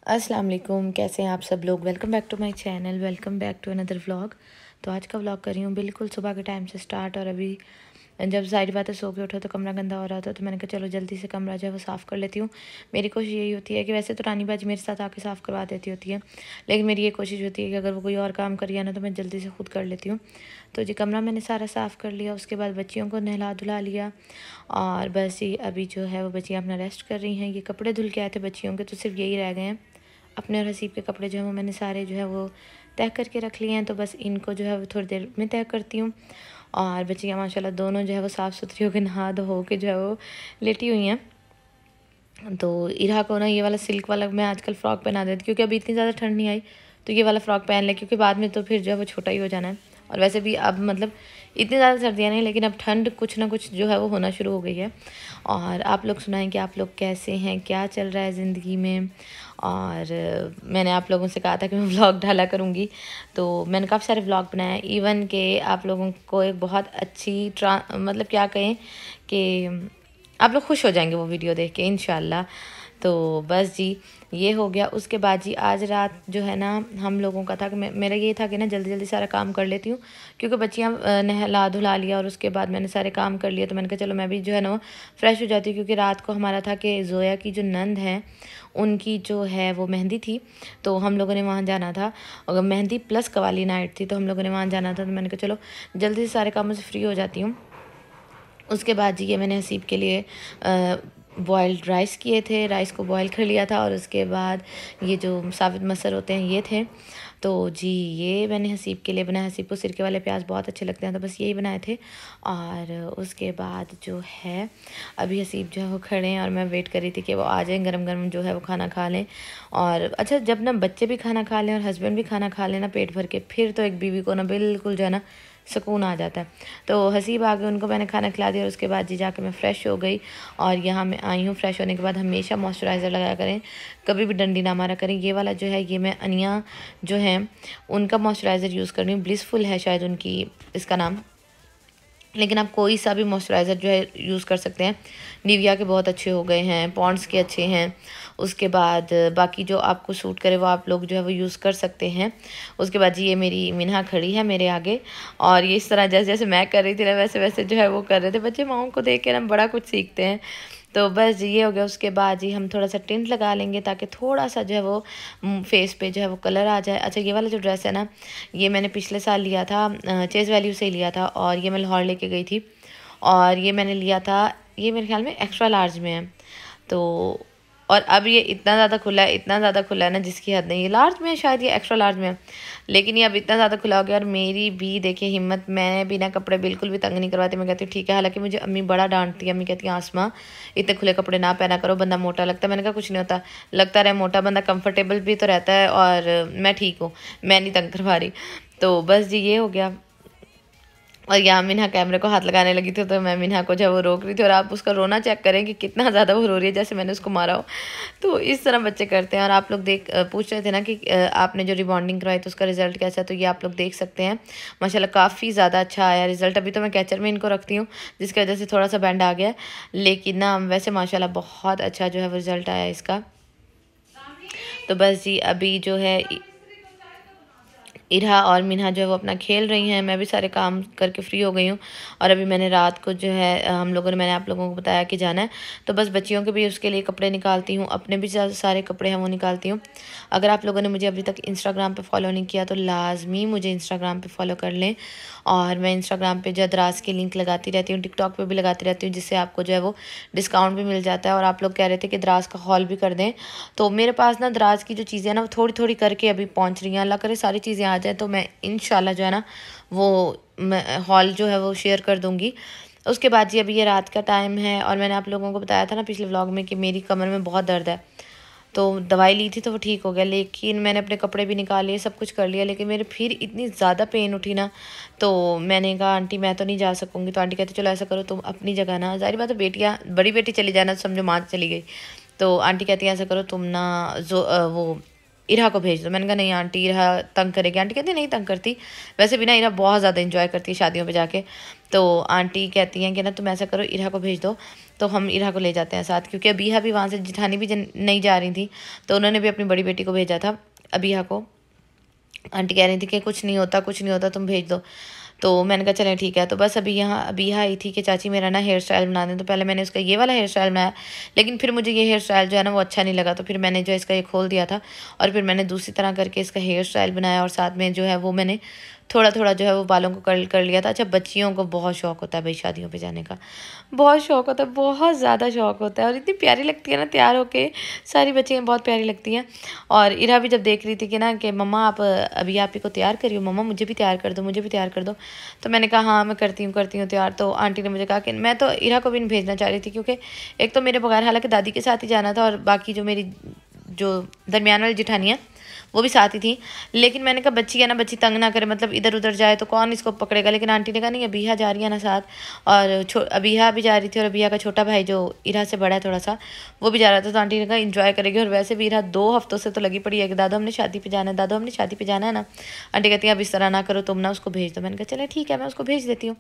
अस्सलाम वालेकुम, कैसे हैं आप सब लोग। Welcome back to my channel, welcome back to another vlog. तो आज का व्लॉग कर रही हूँ बिल्कुल सुबह के टाइम से स्टार्ट। और अभी जब सारी बातें सो के उठा तो कमरा गंदा हो रहा था, तो मैंने कहा चलो जल्दी से कमरा जो है वो साफ़ कर लेती हूँ। मेरी कोशिश यही होती है कि वैसे तो रानी बाजी मेरे साथ आके साफ़ करवा देती होती है, लेकिन मेरी ये कोशिश होती है कि अगर वो कोई और काम करिए ना तो मैं जल्दी से खुद कर लेती हूँ। तो जी कमरा मैंने सारा साफ़ कर लिया, उसके बाद बच्चियों को नहला धुला लिया और बस ये अभी जो है वो बच्चियाँ अपना रेस्ट कर रही हैं। ये कपड़े धुल के आए थे बच्चियों के, तो सिर्फ यही रह गए हैं। अपने और हसीब के कपड़े जो हैं वो मैंने सारे जो है वो तय करके रख लिए हैं, तो बस इनको जो है वो थोड़ी देर में तय करती हूँ। और बच्चियाँ माशाल्लाह दोनों जो है वो साफ़ सुथरी होकर नहा धो के जो है वो लेटी हुई हैं। तो इरा को ना ये वाला सिल्क वाला मैं आजकल फ़्रॉक पहना देती, क्योंकि अभी इतनी ज़्यादा ठंड नहीं आई तो ये वाला फ़्रॉक पहन ले, क्योंकि बाद में तो फिर जो है वो छोटा ही हो जाना है। और वैसे भी अब मतलब इतनी ज़्यादा सर्दियाँ नहीं, लेकिन अब ठंड कुछ ना कुछ जो है वो होना शुरू हो गई है। और आप लोग सुनाएं कि आप लोग कैसे हैं, क्या चल रहा है ज़िंदगी में। और मैंने आप लोगों से कहा था कि मैं व्लॉग डाला करूँगी, तो मैंने काफ़ी सारे व्लॉग बनाए। इवन के आप लोगों को एक बहुत अच्छी मतलब क्या कहें कि आप लोग खुश हो जाएंगे वो वीडियो देख के इंशाल्लाह। तो बस जी ये हो गया। उसके बाद जी आज रात जो है ना हम लोगों का था कि मेरा ये था कि ना जल्दी जल्दी सारा काम कर लेती हूँ, क्योंकि बच्चियाँ नहला धुला लिया और उसके बाद मैंने सारे काम कर लिए, तो मैंने कहा चलो मैं भी जो है ना फ्रेश हो जाती हूँ। क्योंकि रात को हमारा था कि जोया की जो नंद है उनकी जो है वो मेहंदी थी, तो हम लोगों ने वहाँ जाना था। अगर मेहंदी प्लस कवाली नाइट थी, तो हम लोगों ने वहाँ जाना था, तो मैंने कहा चलो जल्दी से सारे कामों से फ्री हो जाती हूँ। उसके बाद जी ये मैंने हसीब के लिए बॉयल्ड राइस किए थे, राइस को बॉयल कर लिया था। और उसके बाद ये जो साबित मसर होते हैं ये थे, तो जी ये मैंने हसीब के लिए बनाया। हसीब को सिरके वाले प्याज बहुत अच्छे लगते हैं, तो बस यही बनाए थे। और उसके बाद जो है अभी हसीब जो है वो खड़े हैं और मैं वेट कर रही थी कि वो आ जाएं, गरम गरम जो है वो खाना खा लें। और अच्छा जब ना बच्चे भी खाना खा लें और हस्बैंड भी खाना खा लें ना पेट भर के, फिर तो एक बीवी को ना बिल्कुल जो है ना सुकून आ जाता है। तो हसीब आ गए, उनको मैंने खाना खिला दिया और उसके बाद जी जाके मैं फ़्रेश हो गई। और यहाँ मैं आई हूँ। फ्रेश होने के बाद हमेशा मॉइस्चराइज़र लगाया करें, कभी भी डंडी ना मारा करें। ये वाला जो है ये मैं अनिया जो है उनका मॉइस्चराइज़र यूज़ कर रही हूँ, ब्लिसफुल है शायद उनकी इसका नाम, लेकिन आप कोई सा भी मॉइस्चराइज़र जो है यूज़ कर सकते हैं। निविया के बहुत अच्छे हो गए हैं, पॉन्ड्स के अच्छे हैं। उसके बाद बाकी जो आपको सूट करे वो आप लोग जो है वो यूज़ कर सकते हैं। उसके बाद जी ये मेरी मिन्हा खड़ी है मेरे आगे, और ये इस तरह जैसे जैसे मैं कर रही थी ना वैसे वैसे जो है वो कर रहे थे। बच्चे माओं को देख के ना बड़ा कुछ सीखते हैं। तो बस ये हो गया। उसके बाद जी हम थोड़ा सा टिंट लगा लेंगे ताकि थोड़ा सा जो है वो फेस पे जो है वो कलर आ जाए। अच्छा ये वाला जो ड्रेस है ना ये मैंने पिछले साल लिया था, चेज़ वैल्यू से ही लिया था, और ये मैं लाहौर लेके गई थी। और ये मैंने लिया था, ये मेरे ख्याल में एक्स्ट्रा लार्ज में है। तो और अब ये इतना ज़्यादा खुला है, इतना ज़्यादा खुला है ना जिसकी हद नहीं। ये लार्ज में है शायद, ये एक्स्ट्रा लार्ज में है, लेकिन ये अब इतना ज़्यादा खुला हो गया। और मेरी भी देखिए हिम्मत, मैं बिना कपड़े बिल्कुल भी तंग नहीं करवाती। मैं कहती हूँ ठीक है, हालांकि मुझे अम्मी बड़ा डांटती है। अम्मी कहती है आसमा इतने खुले कपड़े ना पहना करो, बंदा मोटा लगता है। मैंने कहा कुछ नहीं होता, लगता रहे मोटा, बंदा कंफर्टेबल भी तो रहता है। और मैं ठीक हूँ, मैं नहीं तंग करवा रही। तो बस जी ये हो गया। और यहाँ मिन्हा कैमरे को हाथ लगाने लगी थी, तो मैं मिन्हा को जब वो रोक रही थी, और आप उसका रोना चेक करें कि कितना ज़्यादा वो रो रही है जैसे मैंने उसको मारा हो। तो इस तरह बच्चे करते हैं। और आप लोग पूछ रहे थे ना कि आपने जो रिबॉन्डिंग करवाई तो उसका रिज़ल्ट कैसा है, तो ये आप लोग देख सकते हैं माशाल्लाह काफ़ी ज़्यादा अच्छा आया रिज़ल्ट। अभी तो मैं कैचर में इनको रखती हूँ जिसकी वजह से थोड़ा सा बैंड आ गया, लेकिन ना वैसे माशाल्लाह बहुत अच्छा जो है वो रिज़ल्ट आया इसका। तो बस जी अभी जो है इरा और मिन्हा जो है वो अपना खेल रही हैं, मैं भी सारे काम करके फ्री हो गई हूँ। और अभी मैंने रात को जो है हम लोगों ने, मैंने आप लोगों को बताया कि जाना है, तो बस बच्चियों के भी उसके लिए कपड़े निकालती हूँ, अपने भी सारे कपड़े हैं वो निकालती हूँ। अगर आप लोगों ने मुझे अभी तक इंस्टाग्राम पे फॉलो नहीं किया तो लाजमी मुझे इंस्टाग्राम पे फॉलो कर लें। और मैं इंस्टाग्राम पे जो दराज की लिंक लगाती रहती हूँ, टिकटॉक पे भी लगाती रहती हूँ, जिससे आपको जो है वो डिस्काउंट भी मिल जाता है। और आप लोग कह रहे थे कि दराज का हॉल भी कर दें, तो मेरे पास ना दराज की जो चीज़ें हैं ना वो थोड़ी थोड़ी करके अभी पहुँच रही हैं। अल्लाह करे सारी चीज़ें आ जाए तो मैं इंशाल्लाह जो है ना वो हॉल जो है वो शेयर कर दूँगी। उसके बाद जी अभी ये रात का टाइम है, और मैंने आप लोगों को बताया था ना पिछले व्लॉग में कि मेरी कमर में बहुत दर्द है, तो दवाई ली थी तो वो ठीक हो गया। लेकिन मैंने अपने कपड़े भी निकाल लिए, सब कुछ कर लिया, लेकिन मेरे फिर इतनी ज़्यादा पेन उठी ना, तो मैंने कहा आंटी मैं तो नहीं जा सकूँगी। तो आंटी कहती चलो ऐसा करो तुम अपनी जगह ना, जाहिर बात है बेटियाँ, बड़ी बेटी चली जाना तो समझो माँ चली गई। तो आंटी कहती है ऐसा करो तुम ना वो इरा को भेज दो। मैंने कहा नहीं आंटी, इरा तंग करेगी। आंटी कहती नहीं तंग करती, वैसे भी ना इरा बहुत ज़्यादा इंजॉय करती है शादियों पे जाके। तो आंटी कहती हैं कि ना तुम ऐसा करो, इरा को भेज दो। तो हम इरा को ले जाते हैं साथ, क्योंकि अबीहा भी वहाँ से, जिठानी भी नहीं जा रही थी, तो उन्होंने भी अपनी बड़ी बेटी को भेजा था अबीहा को। आंटी कह रही थी कि कुछ नहीं होता, कुछ नहीं होता, तुम भेज दो। तो मैंने कहा चलें ठीक है। तो बस अभी यहाँ आई थी कि चाची मेरा ना हेयर स्टाइल बना दें। तो पहले मैंने उसका ये वाला हेयर स्टाइल बनाया, लेकिन फिर मुझे ये हेयर स्टाइल जो है ना वो अच्छा नहीं लगा। तो फिर मैंने जो इसका ये खोल दिया था और फिर मैंने दूसरी तरह करके इसका हेयर स्टाइल बनाया, और साथ में जो है वो मैंने थोड़ा थोड़ा जो है वो बालों को कर्ल कर लिया था। अच्छा, बच्चियों को बहुत शौक होता है भाई शादियों पे जाने का, बहुत शौक होता है, बहुत ज़्यादा शौक होता है। और इतनी प्यारी लगती है ना तैयार होके, सारी बच्चियाँ बहुत प्यारी लगती हैं। और इरा भी जब देख रही थी कि ना कि मम्मा आप अभी आप ही को तैयार करियो, मम्मा मुझे भी तैयार कर दो, मुझे भी तैयार कर दो। तो मैंने कहा हाँ मैं करती हूँ तैयार। तो आंटी ने मुझे कहा कि मैं तो इरा को भी नहीं भेजना चाह रही थी, क्योंकि एक तो मेरे बगैर, हालांकि दादी के साथ ही जाना था, और बाकी जो मेरी जो दरमियान वाली जिठानी है वो भी साथ ही थी। लेकिन मैंने कहा बच्ची है ना, बच्ची तंग ना करे, मतलब इधर उधर जाए तो कौन इसको पकड़ेगा। लेकिन आंटी ने कहा नहीं अबीहा जा रही है ना साथ, और अबीहा भी जा रही थी, और अबीहा का छोटा भाई जो इरा से बड़ा है थोड़ा सा, वो भी जा रहा था। तो आंटी ने कहा इंजॉय करेगी। और वैसे भी इरा 2 हफ्तों से तो लगी पड़ी है कि दादू हमने शादी पे जाना है, दादू हमने शादी पे जाना है ना। आंटी कहती है अब इस तरह ना करो, तुम ना उसको भेज दो। मैंने कहा चले ठीक है, मैं उसको भेज देती हूँ।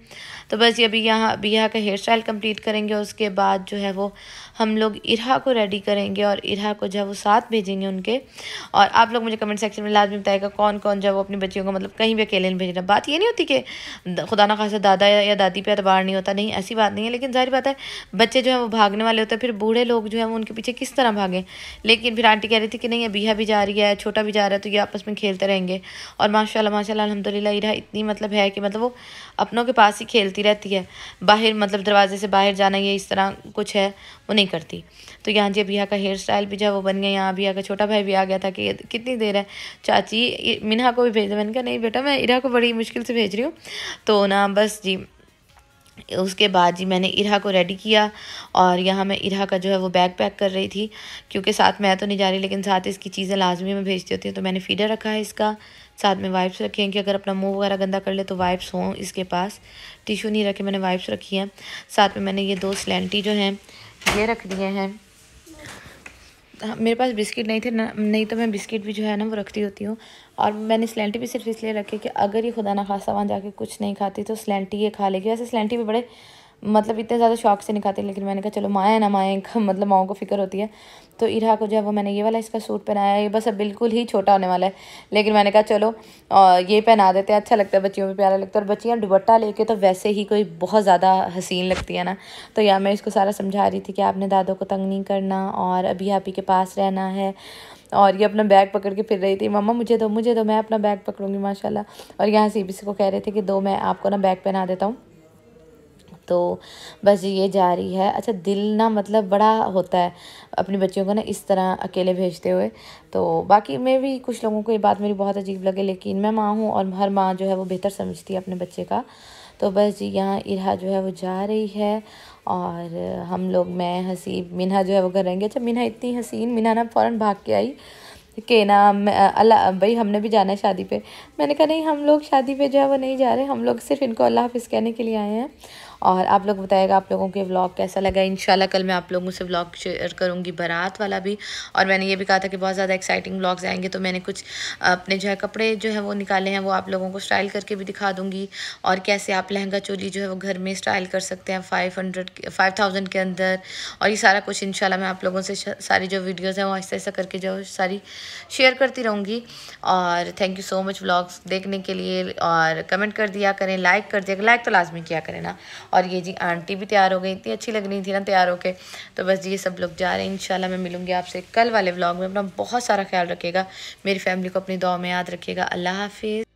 तो बस ये अभी यहाँ अबीहा का हेयर स्टाइल कम्प्लीट करेंगे, उसके बाद जो है वो हम लोग इरा को रेडी करेंगे, और इरा को जो है वो साथ भेजेंगे उनके। और आप लोग मुझे कमेंट सेक्शन में लाजमी बताएगा कौन कौन जो वो अपनी बच्चियों को मतलब कहीं भी अकेले नहीं भेजना। बात ये नहीं होती कि खुदा ना खासा दादा या दादी पे एतबार नहीं होता, नहीं ऐसी बात नहीं है। लेकिन जाहिर बात है बच्चे जो है वो भागने वाले होते हैं, फिर बूढ़े लोग जो है वो उनके पीछे किस तरह भागें। लेकिन फिर आंटी कह रही थी कि नहीं अबीहा भी जा रही है, छोटा भी जा रहा है, तो ये आपस में खेलते रहेंगे। और माशाल्लाह माशाल्लाह अल्हम्दुलिल्लाह इरा इतनी मतलब है कि मतलब वो अपनों के पास ही खेलती रहती है, बाहर मतलब दरवाजे से बाहर जाना ये इस तरह कुछ है वो नहीं करती। तो यहाँ जी अबीहा का हेयर स्टाइल भी जो है वो बन गया। यहाँ अबीहा का छोटा भाई भी आ गया था कि कितनी देर है चाची, मिन्हा को भी भेज दो। मैंने कहा नहीं बेटा मैं इरा को बड़ी मुश्किल से भेज रही हूँ। तो ना बस जी उसके बाद जी मैंने इरा को रेडी किया, और यहाँ मैं इरा का जो है वो बैग पैक कर रही थी, क्योंकि साथ मैं तो नहीं जा रही, लेकिन साथ इसकी चीज़ें लाजमी में भेजती होती हूँ। तो मैंने फीडर रखा है इसका, साथ में वाइप्स रखे हैं कि अगर अपना मुंह वगैरह गंदा कर ले तो वाइप्स हों इसके पास, टिशू नहीं रखे, मैंने वाइप्स रखी हैं। साथ में मैंने ये 2 स्लैंटी जो हैं ये रख दिए हैं। मेरे पास बिस्किट नहीं थे ना, नहीं तो मैं बिस्किट भी जो है ना वो रखती होती हूँ। और मैंने स्लैंटी भी सिर्फ इसलिए रखी कि अगर ये खुदा ना खासा वहाँ जाके कुछ नहीं खाती तो स्लैंटी ये खा लेगी। वैसे स्लैंटी भी बड़े मतलब इतने ज़्यादा शौक से नहीं खाती, लेकिन मैंने कहा चलो माँ है ना, माँ का मतलब माओं को फिक्र होती है। तो इरा को जो है वो मैंने ये वाला इसका सूट पहनाया है, ये बस अब बिल्कुल ही छोटा होने वाला है, लेकिन मैंने कहा चलो ये पहना देते हैं, अच्छा लगता है, बच्चियों में प्यारा लगता है। और बच्चियाँ दुपट्टा लेके तो वैसे ही कोई बहुत ज़्यादा हसीन लगती है ना। तो यहाँ मैं इसको सारा समझा रही थी कि आपने दादों को तंग नहीं करना और अभी आप ही के पास रहना है। और ये अपना बैग पकड़ के फिर रही थी, मम्मा मुझे दो मुझे दो, मैं अपना बैग पकड़ूंगी माशाल्लाह। और यहाँ सीबीसी को कह रहे थे कि दो मैं आपको ना बैग पहना देता हूँ। तो बस ये जा रही है। अच्छा दिल ना मतलब बड़ा होता है अपनी बच्चियों को ना इस तरह अकेले भेजते हुए। तो बाकी मैं भी कुछ लोगों को ये बात मेरी बहुत अजीब लगे, लेकिन मैं माँ हूँ और हर माँ जो है वो बेहतर समझती है अपने बच्चे का। तो बस जी यहाँ इरा जो है वो जा रही है, और हम लोग मैं हसीब मिन्हा जो है वो घर रहेंगे। अच्छा मिन्हा इतनी हसीन, मिन्हा ना फ़ौरन भाग के आई कि ना अल्लाह भाई हमने भी जाना है शादी पे। मैंने कहा नहीं हम लोग शादी पे जो है वो नहीं जा रहे, हम लोग सिर्फ इनको अल्लाह हाफ़िज़ कहने के लिए आए हैं। और आप लोग बताएगा आप लोगों के व्लॉग कैसा लगा। इंशाल्लाह कल मैं आप लोगों से व्लॉग शेयर करूँगी बारात वाला भी। और मैंने ये भी कहा था कि बहुत ज़्यादा एक्साइटिंग व्लॉग्स आएंगे, तो मैंने कुछ अपने जो है कपड़े जो है वो निकाले हैं, वो आप लोगों को स्टाइल करके भी दिखा दूँगी। और कैसे आप लहंगा चोली जो है वो घर में स्टाइल कर सकते हैं 5000 के अंदर। और ये सारा कुछ इंशाल्लाह मैं आप लोगों से सारी जो वीडियोज़ हैं वो ऐसा ऐसा करके जो सारी शेयर करती रहूँगी। और thank you so much vlogs देखने के लिए, और कमेंट कर दिया करें, लाइक कर दिया, लाइक तो लाजमी किया करें ना। और ये जी आंटी भी तैयार हो गई, इतनी अच्छी लग रही थी ना तैयार होके। तो बस जी ये सब लोग जा रहे हैं। इंशाल्लाह मैं मिलूँगी आपसे कल वाले व्लॉग में। अपना बहुत सारा ख्याल रखिएगा, मेरी फैमिली को अपनी दुआ में याद रखिएगा। अल्लाह हाफिज़।